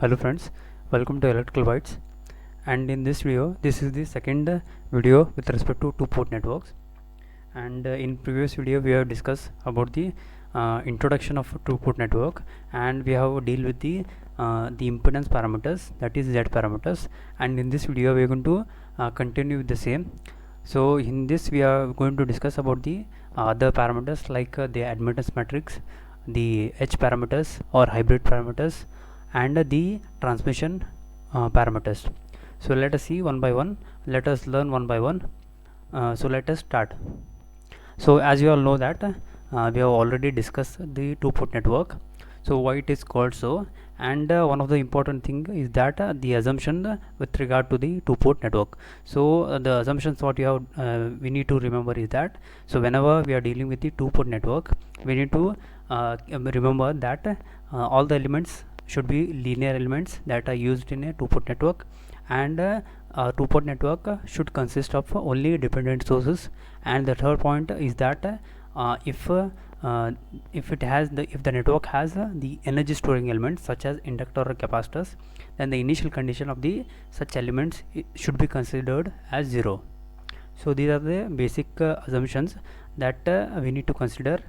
Hello friends, welcome to Electrical Bytes. And in this video, this is the second video with respect to two-port networks. And in previous video we have discussed about the introduction of a two-port network, and we have deal with the impedance parameters, that is Z parameters. And in this video we are going to continue with the same. So in this we are going to discuss about the other parameters like the admittance matrix, the H parameters or hybrid parameters, and the transmission parameters. So let us see one by one, let us learn one by one. So let us start. So as you all know that we have already discussed the two-port network, so why it is called so, and one of the important thing is that the assumption with regard to the two-port network. So the assumptions what you have we need to remember is that, so whenever we are dealing with the two-port network, we need to remember that all the elements should be linear elements that are used in a two-port network, and two-port network should consist of only dependent sources. And the third point is that if the network has the energy storing elements such as inductor or capacitors, then the initial condition of the such elements should be considered as 0. So these are the basic assumptions that we need to consider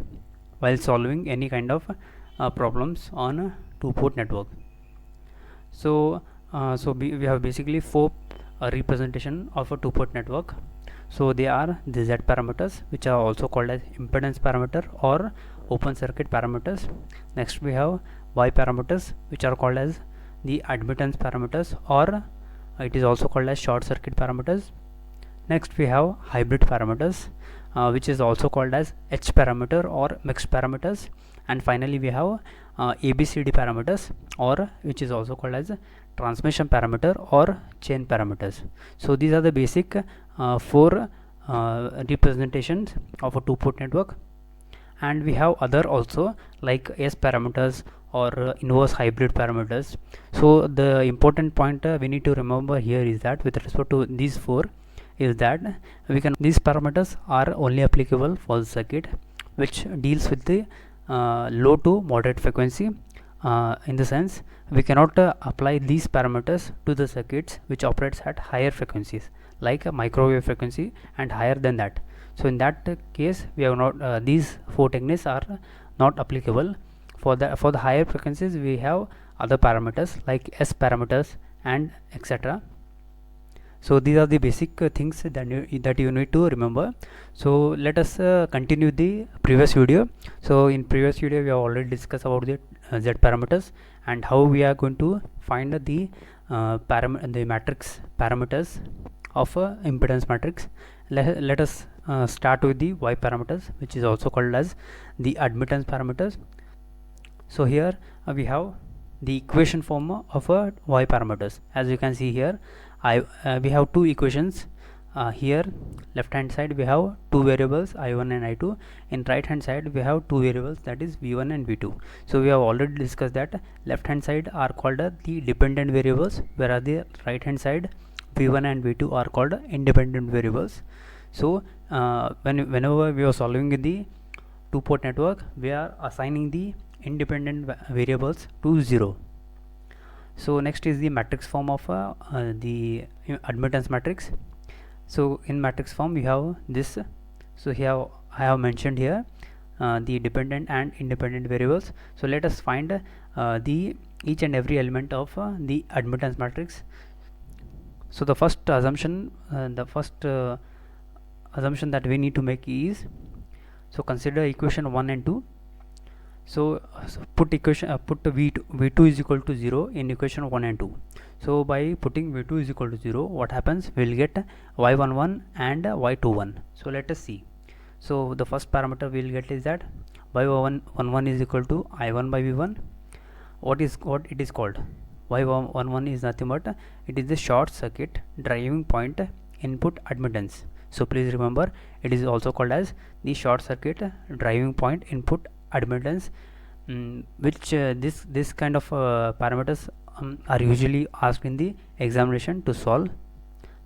while solving any kind of problems on a two-port network. So we have basically four representation of a two-port network. So they are the Z parameters, which are also called as impedance parameter or open circuit parameters. Next we have Y parameters, which are called as the admittance parameters, or it is also called as short circuit parameters. Next we have hybrid parameters, which is also called as H parameter or mixed parameters. And finally we have ABCD parameters, or which is also called as transmission parameter or chain parameters. So these are the basic four representations of a two-port network. And we have other also like S parameters or inverse hybrid parameters. So the important point we need to remember here is that with respect to these four is that these parameters are only applicable for the circuit which deals with the low to moderate frequency. In the sense, we cannot apply these parameters to the circuits which operates at higher frequencies like a microwave frequency and higher than that. So in that case we have not these four techniques are not applicable. For the higher frequencies we have other parameters like S parameters and etc. So these are the basic things that you need to remember. So let us continue the previous video. So in previous video we have already discussed about the Z parameters and how we are going to find the matrix parameters of impedance matrix. Let us start with the Y parameters, which is also called as the admittance parameters. So here we have the equation form of Y parameters. As you can see here, we have two equations. Here left hand side we have two variables I1 and I2. In right hand side we have two variables, that is V1 and V2. So we have already discussed that left hand side are called the dependent variables, whereas the right hand side V1 and V2 are called independent variables. So whenever we are solving the two-port network, we are assigning the independent variables to 0. So next is the matrix form of the admittance matrix. So in matrix form we have this. So here I have mentioned here the dependent and independent variables. So let us find the each and every element of the admittance matrix. So the first assumption assumption that we need to make is, so consider equation 1 and 2. So put V2 is equal to 0 in equation 1 and 2. So by putting V2 is equal to 0, what happens? We will get Y11 and Y21. So let us see. So the first parameter we will get is that Y11 is equal to I1 by V1. What it is called? Y11 is nothing but it is the short circuit driving point input admittance. So please remember, it is also called as the short circuit driving point input admittance, which this kind of parameters are usually asked in the examination to solve.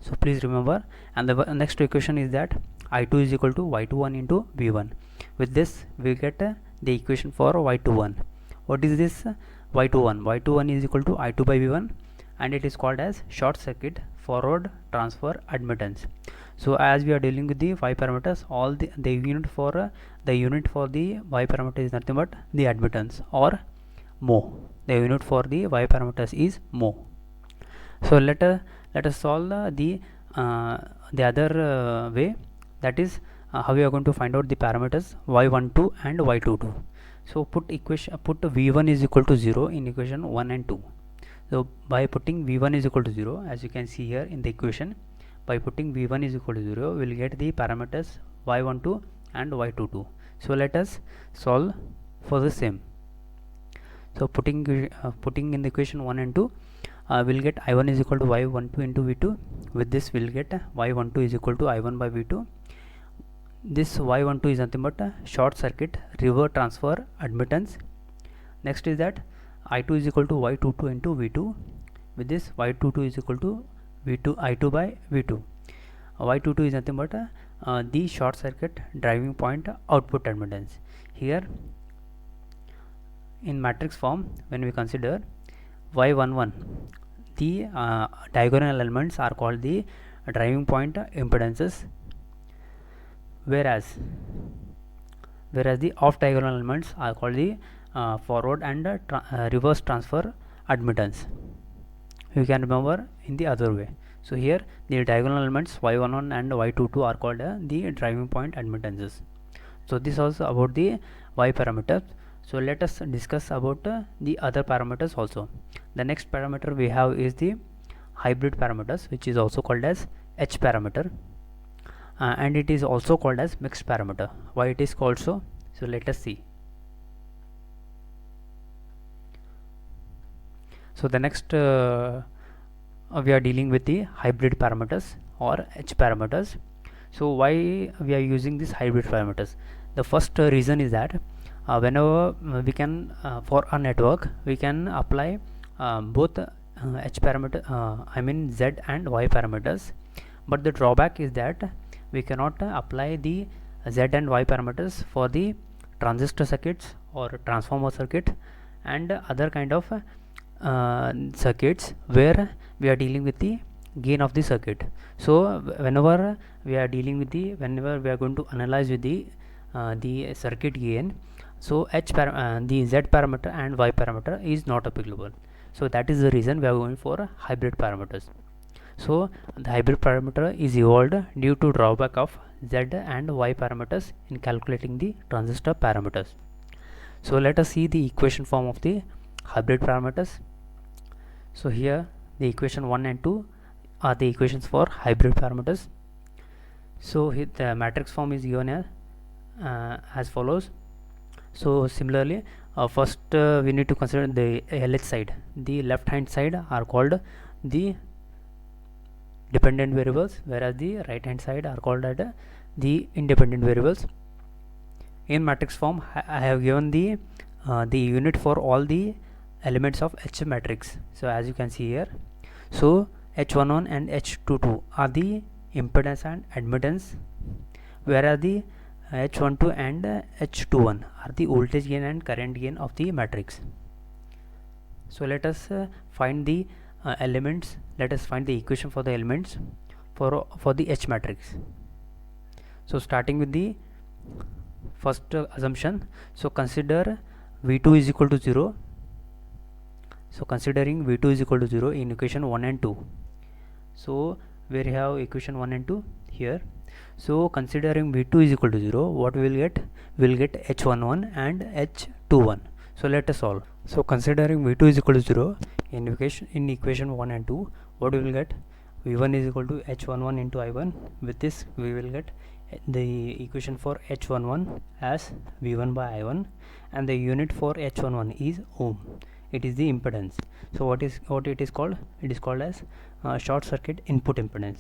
So please remember. And the next equation is that I2 is equal to Y21 into V1. With this we get the equation for Y21. What is this y21 is equal to I2 by V1, and it is called as short circuit forward transfer admittance. So as we are dealing with the y parameters, all the unit for the y parameter is nothing but the admittance, or mho. The unit for the y parameters is mho. So let us solve the other way, that is how we are going to find out the parameters y12 and y22. So put v1 is equal to 0 in equation 1 and 2. So by putting v1 is equal to 0, as you can see here in the equation, by putting v1 is equal to 0, we will get the parameters y12 and y22. So let us solve for the same. So putting in the equation 1 and 2, we'll get I1 is equal to y12 into v2. With this we'll get y12 is equal to I1 by v2. This y12 is nothing but a short circuit reverse transfer admittance. Next is that I2 is equal to y22 into v2. With this y22 is equal to I2 by v2. Y22 is nothing but the short circuit driving point output admittance. Here in matrix form, when we consider y11, the diagonal elements are called the driving point impedances, whereas the off diagonal elements are called the forward and reverse transfer admittance. You can remember in the other way. So here the diagonal elements y11 and y22 are called the driving point admittances. So this also about the y parameters. So let us discuss about the other parameters also. The next parameter we have is the hybrid parameters, which is also called as H parameter, and it is also called as mixed parameter. Why it is called so? So let us see. So the next we are dealing with the hybrid parameters or H parameters. So why we are using these hybrid parameters? The first reason is that whenever we can for a network we can apply both H parameter I mean Z and Y parameters, but the drawback is that we cannot apply the Z and Y parameters for the transistor circuits or transformer circuit and other kind of circuits where we are dealing with the gain of the circuit. So whenever we are going to analyze with the circuit gain, so the Z parameter and Y parameter is not applicable. So that is the reason we are going for hybrid parameters. So the hybrid parameter is evolved due to drawback of Z and Y parameters in calculating the transistor parameters. So let us see the equation form of the hybrid parameters. So here the equation 1 and 2 are the equations for hybrid parameters. So here the matrix form is given here as follows. So similarly, first we need to consider the LH side. The left hand side are called the dependent variables, whereas the right hand side are called the independent variables. In matrix form, I have given the unit for all the elements of H matrix. So as you can see here, so H11 and H22 are the impedance and admittance, whereas the H12 and H21 are the voltage gain and current gain of the matrix. So let us find the elements. Let us find the equation for the elements for the H matrix. So starting with the first assumption, so consider V2 is equal to 0. So considering V2 is equal to 0 in equation 1 and 2. So where you have equation 1 and 2 here. So considering V2 is equal to 0, what we will get? We will get H11 and H21. So let us solve. So considering V2 is equal to 0 in equation 1 and 2, what we will get? V1 is equal to H11 into I1. With this we will get the equation for H11 as V1 by I1, and the unit for H11 is ohm. It is the impedance. So what it is called? It is called as short circuit input impedance.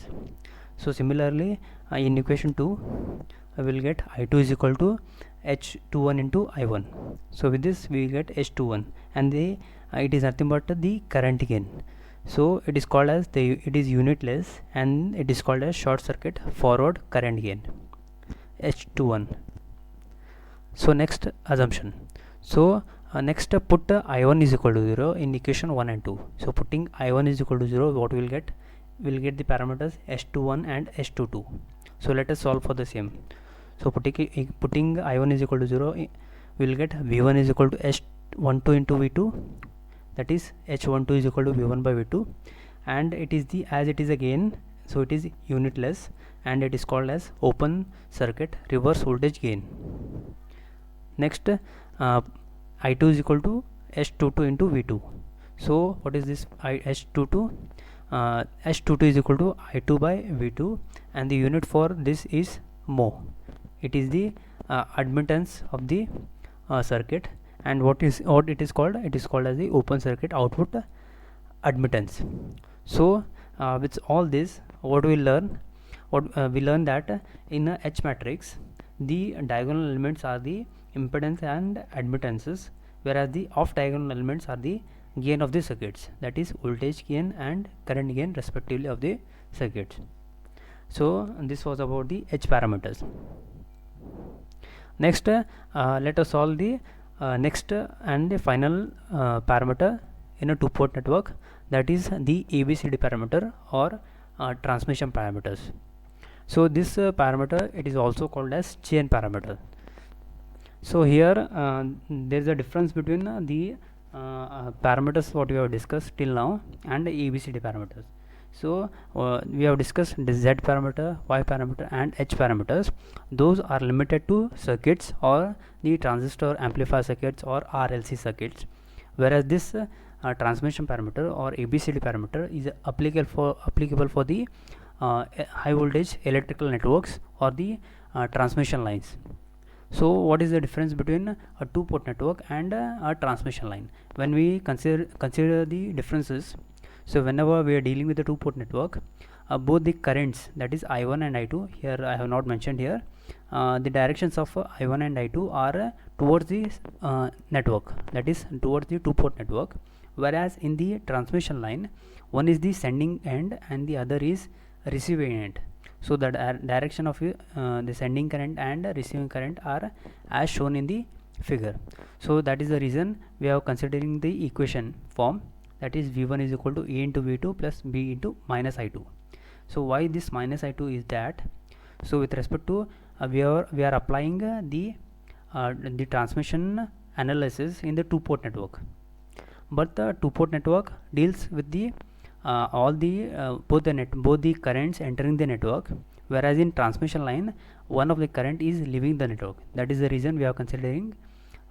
So similarly, in equation 2 I will get I2 is equal to H21 into I1. So with this we get H21, and it is nothing but the current gain. So it is called as it is unitless, and it is called as short circuit forward current gain, H21. So next assumption. So Next put I1 is equal to 0 in equation 1 and 2. So putting I1 is equal to 0, what we will get? We will get the parameters S21 and S22. So let us solve for the same. So putting I1 is equal to 0, we will get V1 is equal to S12 into V2, that is H12 is equal to V1 by V2, and it is the, as it is again, so it is unitless and it is called as open circuit reverse voltage gain. Next I2 is equal to S22 into V2. So what is this S22? S22 is equal to I2 by V2, and the unit for this is mho. It is the admittance of the circuit, and what it is called? It is called as the open circuit output admittance. So with all this, what we learn? We learn that in a H matrix, the diagonal elements are the impedance and admittances, whereas the off diagonal elements are the gain of the circuits, that is voltage gain and current gain respectively of the circuits. So this was about the H parameters. Next let us solve the next and the final parameter in a two-port network, that is the ABCD parameter or transmission parameters. So this parameter, it is also called as chain parameter. So here there is a difference between the parameters what we have discussed till now and the ABCD parameters. So we have discussed the Z parameter, Y parameter and H parameters. Those are limited to circuits or the transistor amplifier circuits or RLC circuits, whereas this transmission parameter or ABCD parameter is applicable for the high voltage electrical networks or the transmission lines. So what is the difference between a two-port network and a transmission line? When we consider the differences, so whenever we are dealing with a two-port network, both the currents, that is I1 and I2, here I have not mentioned here, the directions of I1 and I2 are towards the network, that is towards the two-port network, whereas in the transmission line, one is the sending end and the other is receiving end. So the direction of the sending current and receiving current are as shown in the figure. So that is the reason we are considering the equation form, that is V1 is equal to A into V2 plus B into minus I2. So why this minus I2 is that? So with respect to we are applying the transmission analysis in the two-port network, but the two-port network deals with the all the both the currents entering the network, whereas in transmission line one of the current is leaving the network. That is the reason we are considering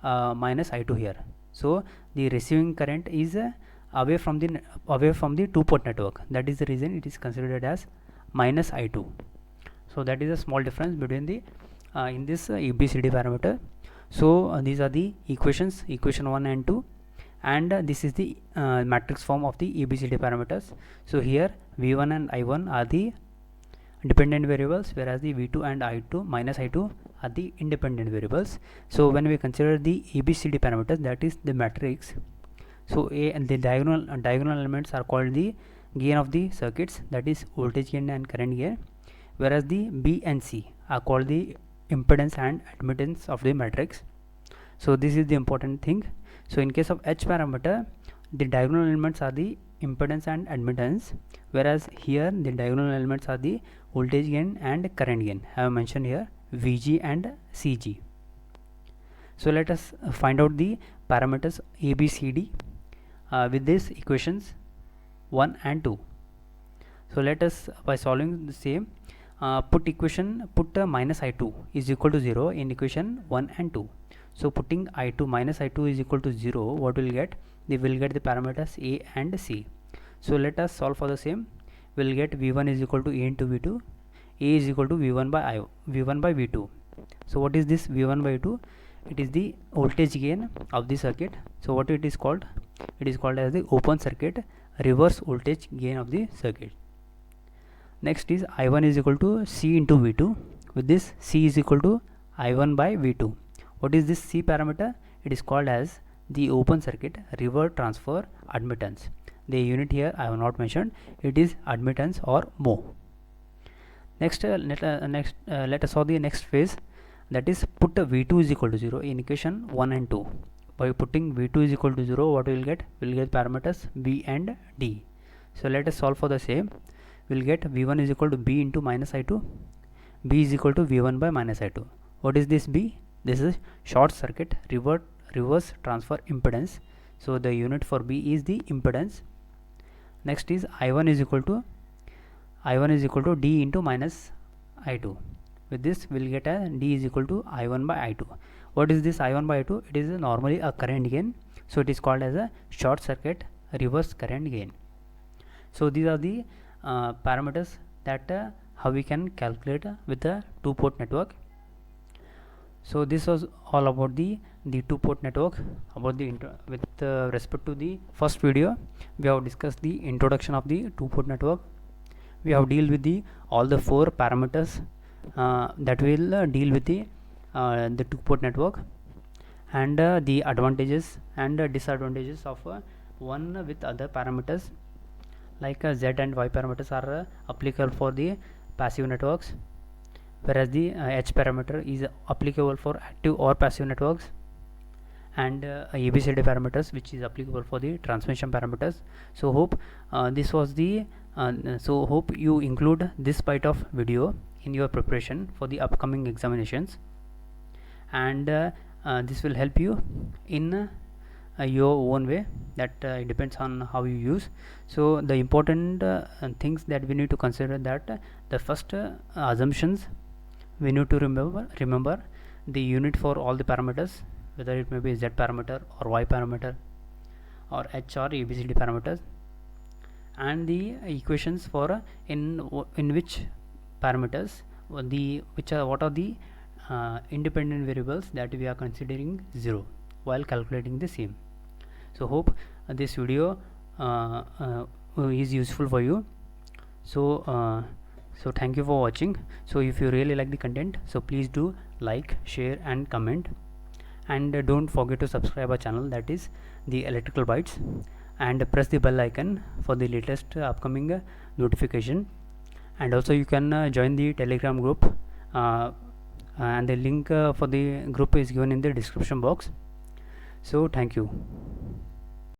minus I2 here. So the receiving current is away from the two-port network. That is the reason it is considered as minus I2. So that is a small difference between the in this ABCD parameter. So these are the equations, equation 1 and 2, and this is the matrix form of the ABCD parameters. So here V1 and I1 are the dependent variables, whereas the V2 and I2 minus I2 are the independent variables. So when we consider the ABCD parameters, that is the matrix, so A and the diagonal elements are called the gain of the circuits, that is voltage gain and current gain, whereas the B and C are called the impedance and admittance of the matrix. So this is the important thing. So in case of H parameter, the diagonal elements are the impedance and admittance, whereas here the diagonal elements are the voltage gain and current gain. I have mentioned here VG and CG. So let us find out the parameters ABCD with these equations 1 and 2. So let us, by solving the same, put minus I2 is equal to 0 in equation 1 and 2. So putting minus I2 is equal to 0, what will get? We will get the parameters A and C. So let us solve for the same. We will get V1 is equal to A into V2, A is equal to V1 by V2. So what is this V1 by V2? It is the voltage gain of the circuit. So what it is called? It is called as the open circuit reverse voltage gain of the circuit. Next is I1 is equal to C into V2. With this, C is equal to I1 by V2. What is this C parameter? It is called as the open circuit reverse transfer admittance. The unit here I have not mentioned. It is admittance or mho. Next, let us solve the next phase, that is put V2 is equal to 0 in equation 1 and 2. by putting v2 is equal to 0, what we will get? We will get parameters b and d. So let us solve for the same. We will get v1 is equal to b into minus I2, b is equal to v1 by minus I2. What is this b? This is short circuit reverse transfer impedance. So the unit for b is the impedance. Next is I1 is equal to d into minus I2. With this we will get a d is equal to I1 by I2. What is this I1 by I2? It is normally a current gain, so it is called as a short circuit reverse current gain. So these are the parameters that how we can calculate with the two-port network. So this was all about the two-port network. About the with respect to the first video, we have discussed the introduction of the two-port network. We have deal with the all the 4 parameters that will deal with the two-port network, and the advantages and disadvantages of one with other parameters, like z and y parameters are applicable for the passive networks, whereas the h parameter is applicable for active or passive networks, and ABCD parameters which is applicable for the transmission parameters. So hope this was the hope you include this bite of video in your preparation for the upcoming examinations, and this will help you in your own way. That it depends on how you use. So the important things that we need to consider, that the first assumptions we need to remember the unit for all the parameters, whether it may be z parameter or y parameter or h or ABCD parameters, and the equations for in which parameters what are the independent variables that we are considering 0 while calculating the same. So hope this video is useful for you. So so thank you for watching. So if you really like the content, so please do like, share and comment, and don't forget to subscribe our channel, that is the Electrical Bytes, and press the bell icon for the latest upcoming notification. And also you can join the Telegram group, and the link for the group is given in the description box. So thank you.